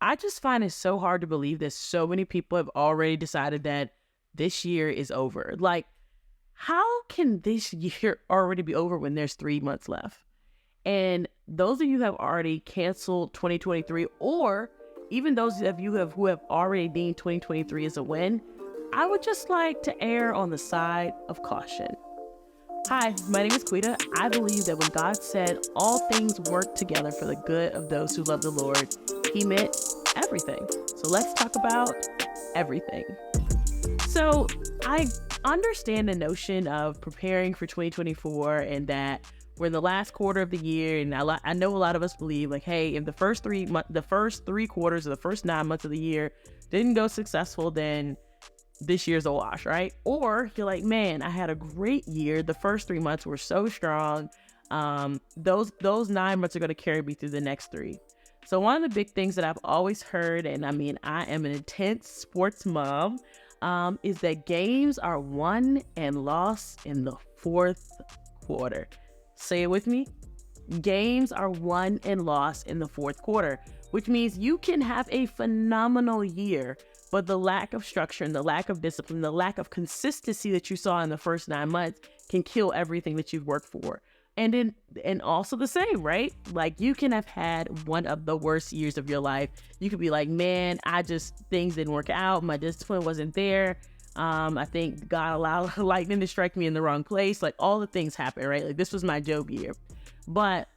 I just find it so hard to believe that so many people have already decided that this year is over. Like, how can this year already be over when there's 3 months left? And those of you who have already canceled 2023, or even those of you who have already deemed 2023 as a win, I would just like to err on the side of caution. Hi, my name is Quita. I believe that when God said all things work together for the good of those who love the Lord, he meant everything. So let's talk about everything. So I understand the notion of preparing for 2024 and that we're in the last quarter of the year. And I know a lot of us believe like, hey, if the first three quarters or the first 9 months of the year didn't go successful, then this year's a wash, right? Or you're like, man, I had a great year. The first 3 months were so strong. Those 9 months are going to carry me through the next 3. So one of the big things that I've always heard, and I mean, I am an intense sports mom, is that games are won and lost in the fourth quarter. Say it with me. Games are won and lost in the fourth quarter, which means you can have a phenomenal year, but the lack of structure and the lack of discipline, the lack of consistency that you saw in the first 9 months can kill everything that you've worked for. And also the same, right? Like you can have had one of the worst years of your life. You could be like, man, things didn't work out. My discipline wasn't there. I think God allowed lightning to strike me in the wrong place. Like all the things happen, right? Like this was my Job year. But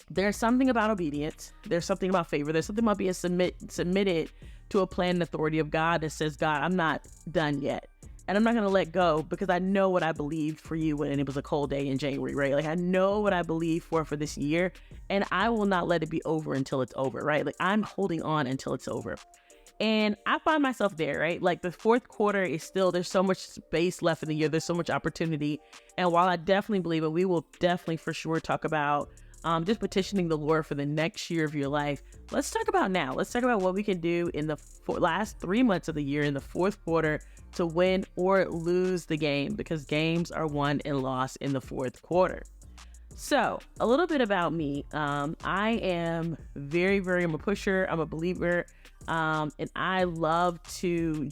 there's something about obedience. There's something about favor. There's something about being submitted to a plan and authority of God that says, God, I'm not done yet. And I'm not going to let go because I know what I believed for you when it was a cold day in January, right? Like I know what I believe for this year, and I will not let it be over until it's over, right? Like I'm holding on until it's over. And I find myself there, right? Like the fourth quarter is still, there's so much space left in the year. There's so much opportunity. And while I definitely believe it, we will definitely for sure talk about just petitioning the Lord for the next year of your life. Let's talk about now. Let's talk about what we can do in the last 3 months of the year in the fourth quarter to win or lose the game, because games are won and lost in the fourth quarter. So a little bit about me. I am I'm a pusher. I'm a believer. And I love to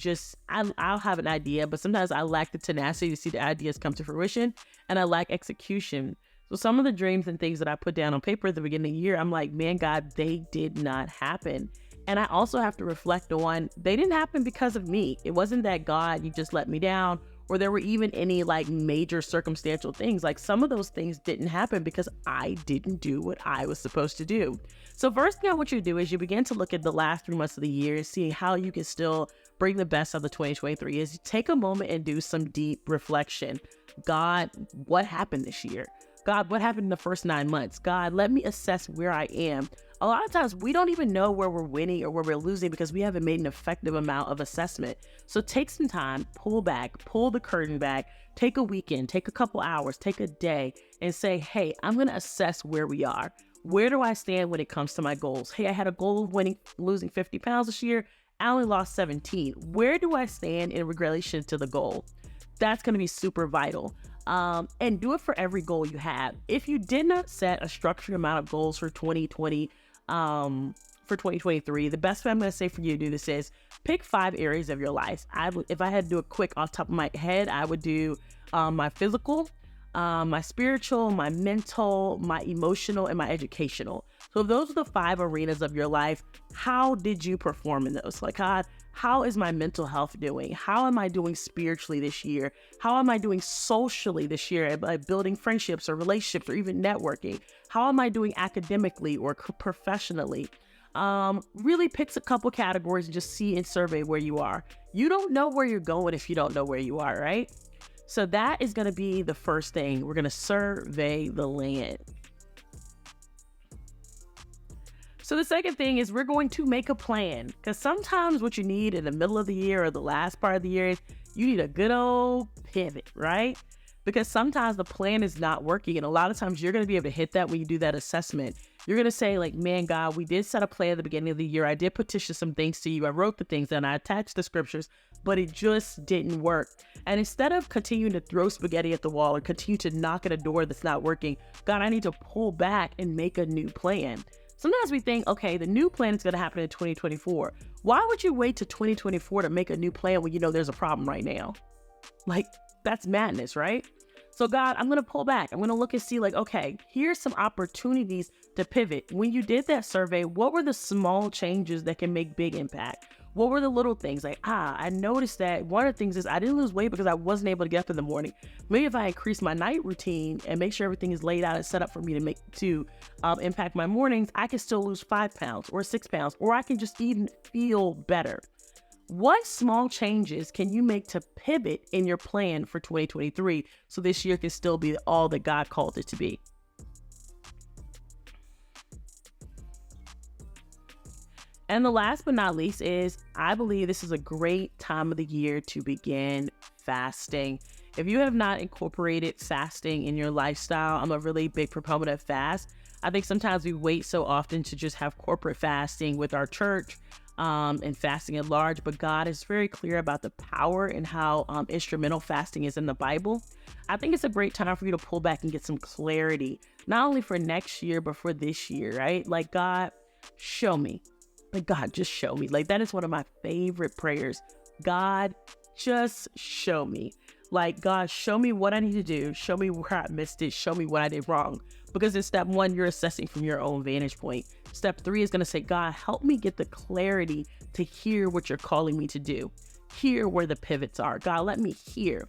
I'll have an idea, but sometimes I lack the tenacity to see the ideas come to fruition, and I lack execution. So some of the dreams and things that I put down on paper at the beginning of the year, I'm like, man, God, they did not happen. And I also have to reflect on, they didn't happen because of me. It wasn't that God, you just let me down, or there were even any like major circumstantial things. Like some of those things didn't happen because I didn't do what I was supposed to do. So first thing I want you to do is you begin to look at the last 3 months of the year and see how you can still bring the best of the 2023 is take a moment and do some deep reflection. God, what happened this year? God, what happened in the first 9 months? God, let me assess where I am. A lot of times we don't even know where we're winning or where we're losing because we haven't made an effective amount of assessment. So take some time, pull the curtain back, take a weekend, take a couple hours, take a day and say, hey, I'm going to assess where we are. Where do I stand when it comes to my goals? Hey, I had a goal of losing 50 pounds this year. I only lost 17. Where do I stand in relation to the goal? That's going to be super vital. And do it for every goal you have. If you did not set a structured amount of goals for 2020, for 2023, the best way I'm going to say for you to do this is pick 5 areas of your life. If I had to do it quick off the top of my head, I would do my physical, my spiritual, my mental, my emotional, and my educational. So if those are the 5 arenas of your life, how did you perform in those? Like, God, how is my mental health doing? How am I doing spiritually this year? How am I doing socially this year by building friendships or relationships or even networking? How am I doing academically or professionally? Really picks a couple categories and just see and survey where you are. You don't know where you're going if you don't know where you are, right? So that is going to be the first thing. We're going to survey the land. So the second thing is we're going to make a plan, because sometimes what you need in the middle of the year or the last part of the year is you need a good old pivot, right? Because sometimes the plan is not working. And a lot of times you're going to be able to hit that when you do that assessment. You're going to say like, man, God, we did set a plan at the beginning of the year. I did petition some things to you. I wrote the things and I attached the scriptures, but it just didn't work. And instead of continuing to throw spaghetti at the wall or continue to knock at a door that's not working, God, I need to pull back and make a new plan. Sometimes we think, okay, the new plan is going to happen in 2024. Why would you wait to 2024 to make a new plan when you know there's a problem right now? Like, that's madness, right? So God, I'm going to pull back. I'm going to look and see like, okay, here's some opportunities to pivot. When you did that survey, what were the small changes that can make big impact? What were the little things? Like, I noticed that one of the things is I didn't lose weight because I wasn't able to get up in the morning. Maybe if I increase my night routine and make sure everything is laid out and set up for me to impact my mornings, I can still lose 5 pounds or 6 pounds, or I can just even feel better. What small changes can you make to pivot in your plan for 2023 so this year can still be all that God called it to be? And the last but not least is, I believe this is a great time of the year to begin fasting. If you have not incorporated fasting in your lifestyle, I'm a really big proponent of fast. I think sometimes we wait so often to just have corporate fasting with our church and fasting at large, but God is very clear about the power and how instrumental fasting is in the Bible. I think it's a great time for you to pull back and get some clarity, not only for next year, but for this year, right? Like, God, show me. Like, God, just show me. Like, that is one of my favorite prayers. God, just show me. Like, God, show me what I need to do. Show me where I missed it. Show me what I did wrong. Because in step 1, you're assessing from your own vantage point. Step 3 is going to say, God, help me get the clarity to hear what you're calling me to do. Hear where the pivots are. God, let me hear.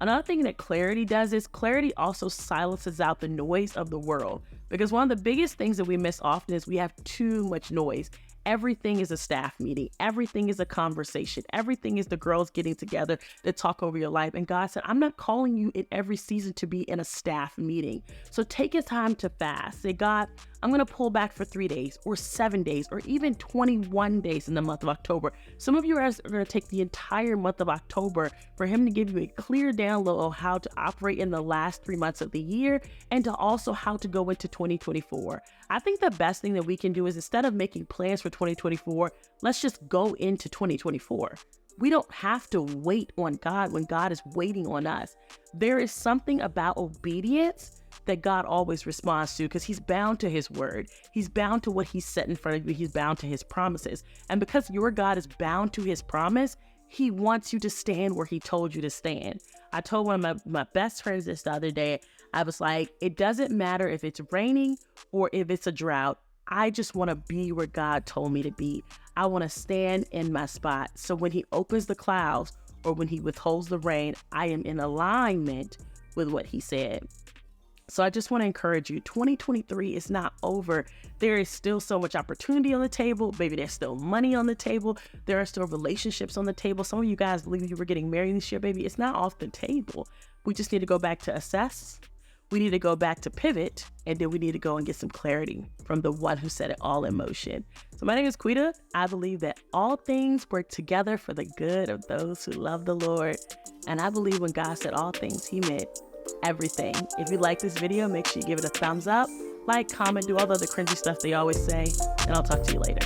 Another thing that clarity does is clarity also silences out the noise of the world. Because one of the biggest things that we miss often is we have too much noise. Everything is a staff meeting. Everything is a conversation. Everything is the girls getting together to talk over your life. And God said, I'm not calling you in every season to be in a staff meeting. So take a time to fast. Say, God, I'm going to pull back for 3 days or 7 days or even 21 days in the month of October. Some of you guys are going to take the entire month of October for him to give you a clear download on how to operate in the last 3 months of the year and to also how to go into 2024. I think the best thing that we can do is, instead of making plans for 2024, let's just go into 2024. We don't have to wait on God when God is waiting on us. There is something about obedience that God always responds to, because he's bound to his word. He's bound to what he's set in front of you. He's bound to his promises. And because your God is bound to his promise, he wants you to stand where he told you to stand. I told one of my best friends this the other day. I was like, it doesn't matter if it's raining or if it's a drought. I just want to be where God told me to be. I want to stand in my spot. So when he opens the clouds or when he withholds the rain, I am in alignment with what he said. So I just want to encourage you, 2023 is not over. There is still so much opportunity on the table. Maybe there's still money on the table. There are still relationships on the table. Some of you guys believe you were getting married this year, baby. It's not off the table. We just need to go back to assess. We need to go back to pivot, and then we need to go and get some clarity from the one who set it all in motion. So my name is Quita. I believe that all things work together for the good of those who love the Lord. And I believe when God said all things, he meant everything. If you like this video, make sure you give it a thumbs up, like, comment, do all the other cringy stuff they always say, and I'll talk to you later.